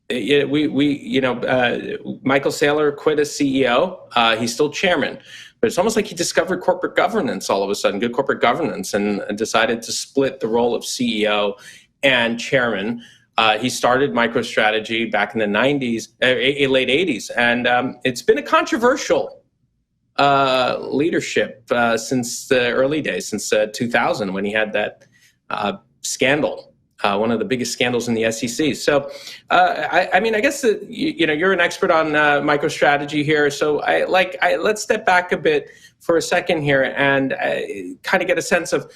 Michael Saylor quit as CEO. He's still chairman, but it's almost like he discovered corporate governance all of a sudden, good corporate governance, and decided to split the role of CEO and chairman. He started MicroStrategy back in the 90s, late 80s, and it's been a controversial leadership since the early days, since 2000, when he had that scandal. One of the biggest scandals in the SEC. So, I guess that, you're an expert on MicroStrategy here. So, let's step back a bit for a second here and kind of get a sense of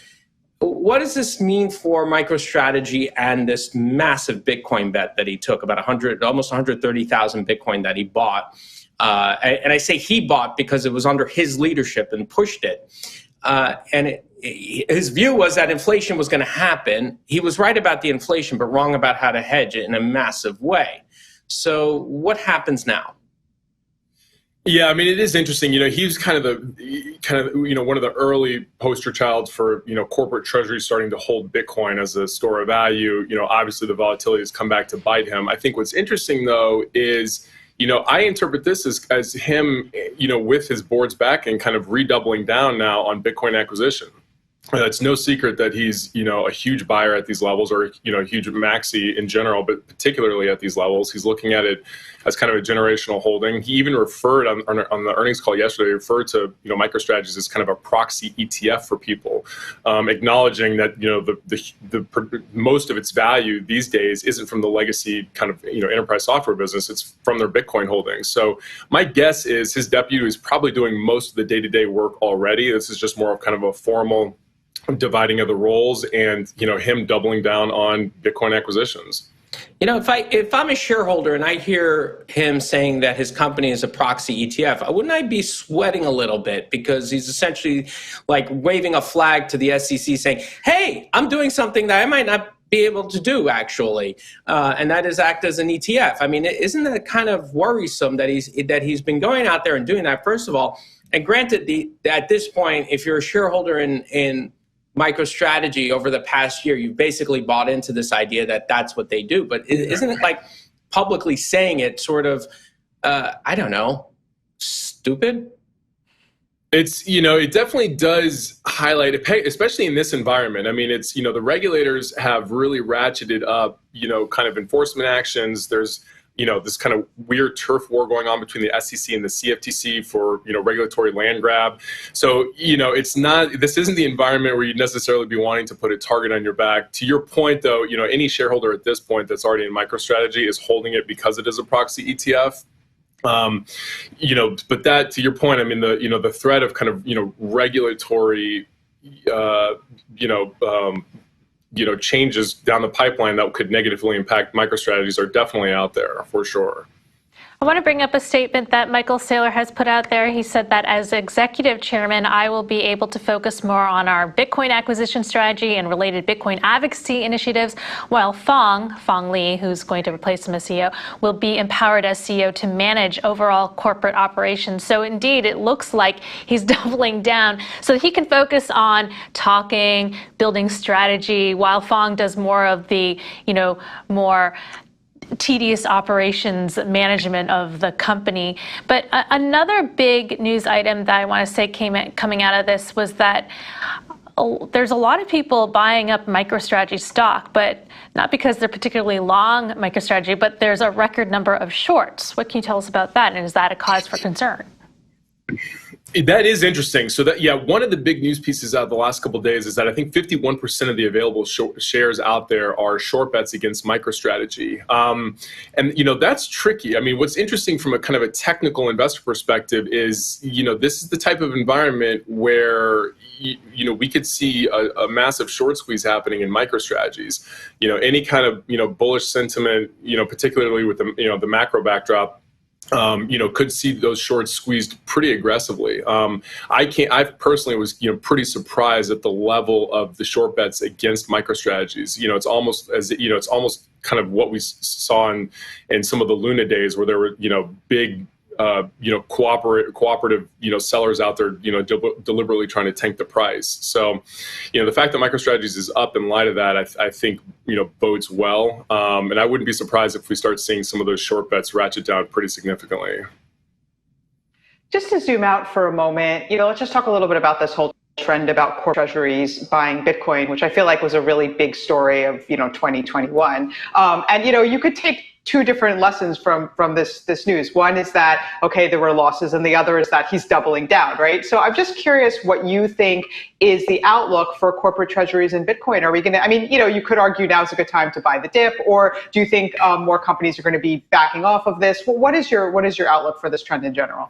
what does this mean for MicroStrategy and this massive Bitcoin bet that he took, about almost 130,000 Bitcoin that he bought. And I say he bought because it was under his leadership and pushed it. His view was that inflation was going to happen. He was right about the inflation, but wrong about how to hedge it in a massive way. So what happens now? Yeah, I mean, it is interesting. He was kind of one of the early poster childs for, corporate treasury starting to hold Bitcoin as a store of value. Obviously the volatility has come back to bite him. I think what's interesting, though, is I interpret this as him, with his board's backing, kind of redoubling down now on Bitcoin acquisition. It's no secret that he's, a huge buyer at these levels, or, a huge maxi in general, but particularly at these levels. He's looking at it as kind of a generational holding. He even referred on the earnings call yesterday, referred to, MicroStrategies as kind of a proxy ETF for people, acknowledging that, the most of its value these days isn't from the legacy kind of, enterprise software business. It's from their Bitcoin holdings. So my guess is his deputy is probably doing most of the day-to-day work already. This is just more of kind of a formal dividing of the roles, and him doubling down on Bitcoin acquisitions. If I'm a shareholder and I hear him saying that his company is a proxy ETF, wouldn't I be sweating a little bit, because he's essentially like waving a flag to the SEC saying, hey, I'm doing something that I might not be able to do actually, and that is act as an ETF. I mean, isn't that kind of worrisome that he's been going out there and doing that, first of all? And granted, at this point, if you're a shareholder in MicroStrategy over the past year, you've basically bought into this idea that that's what they do. But isn't it like publicly saying it sort of, I don't know, stupid? It's, it definitely does highlight, especially in this environment. I mean, it's, the regulators have really ratcheted up, kind of enforcement actions. There's, this kind of weird turf war going on between the SEC and the CFTC for, regulatory land grab. So, this isn't the environment where you'd necessarily be wanting to put a target on your back. To your point, though, any shareholder at this point that's already in MicroStrategy is holding it because it is a proxy ETF. But that, to your point, I mean, the threat of kind of, regulatory, changes down the pipeline that could negatively impact MicroStrategies are definitely out there for sure. I want to bring up a statement that Michael Saylor has put out there. He said that as executive chairman, I will be able to focus more on our Bitcoin acquisition strategy and related Bitcoin advocacy initiatives, while Fong Li, who's going to replace him as CEO, will be empowered as CEO to manage overall corporate operations. So indeed, it looks like he's doubling down so he can focus on talking, building strategy, while Fong does more of the, more tedious operations management of the company. But another big news item that I want to say coming out of this was that there's a lot of people buying up MicroStrategy stock, but not because they're particularly long MicroStrategy, but there's a record number of shorts. What can you tell us about that? And is that a cause for concern? That is interesting. So one of the big news pieces out of the last couple of days is that I think 51% of the available shares out there are short bets against MicroStrategy. And, that's tricky. I mean, what's interesting from a kind of a technical investor perspective is, this is the type of environment where, we could see a massive short squeeze happening in MicroStrategies. Any kind of, bullish sentiment, particularly with the macro backdrop, could see those shorts squeezed pretty aggressively. I personally was, pretty surprised at the level of the short bets against MicroStrategies. It's almost it's almost kind of what we saw in some of the Luna days, where there were, big cooperative sellers out there deliberately trying to tank the price. So the fact that MicroStrategies is up in light of that, I think bodes well, and I wouldn't be surprised if we start seeing some of those short bets ratchet down pretty significantly. Just to zoom out for a moment, let's just talk a little bit about this whole trend about corporate treasuries buying Bitcoin, which I feel like was a really big story of 2021. And you could take two different lessons from this news. One is that, okay, there were losses, and the other is that he's doubling down, right? So I'm just curious what you think is the outlook for corporate treasuries and Bitcoin. Are we going to, you could argue now is a good time to buy the dip, or do you think more companies are going to be backing off of this? What is your outlook for this trend in general?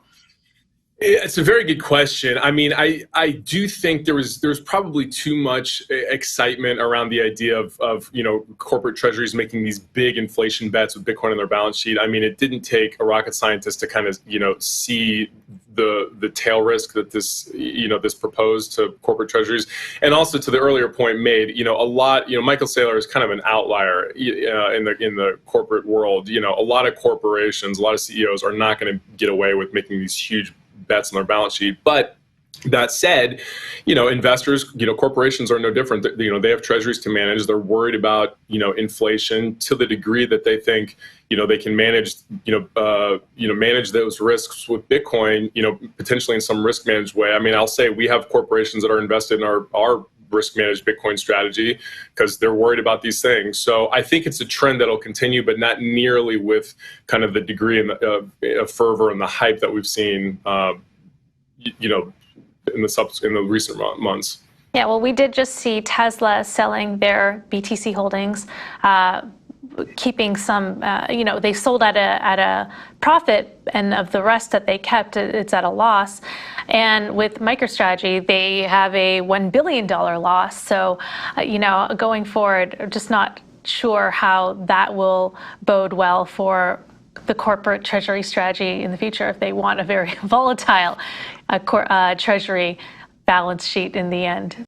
It's a very good question. I mean, I do think there was probably too much excitement around the idea of corporate treasuries making these big inflation bets with Bitcoin on their balance sheet. I mean, it didn't take a rocket scientist to kind of see the tail risk that this proposed to corporate treasuries, and also to the earlier point made. Michael Saylor is kind of an outlier in the corporate world. A lot of corporations, a lot of CEOs are not going to get away with making these huge bets on their balance sheet. But that said, investors, corporations are no different. They have treasuries to manage. They're worried about, inflation to the degree that they think, they can manage, manage those risks with Bitcoin, potentially in some risk managed way. I mean, I'll say we have corporations that are invested in our risk managed Bitcoin strategy because they're worried about these things. So I think it's a trend that'll continue, but not nearly with kind of the degree of fervor and the hype that we've seen, in the recent months. Yeah, well, we did just see Tesla selling their BTC holdings, keeping some, they sold at a profit, and of the rest that they kept, it's at a loss. And with MicroStrategy, they have a $1 billion loss. So, going forward, just not sure how that will bode well for the corporate treasury strategy in the future if they want a very volatile treasury balance sheet in the end.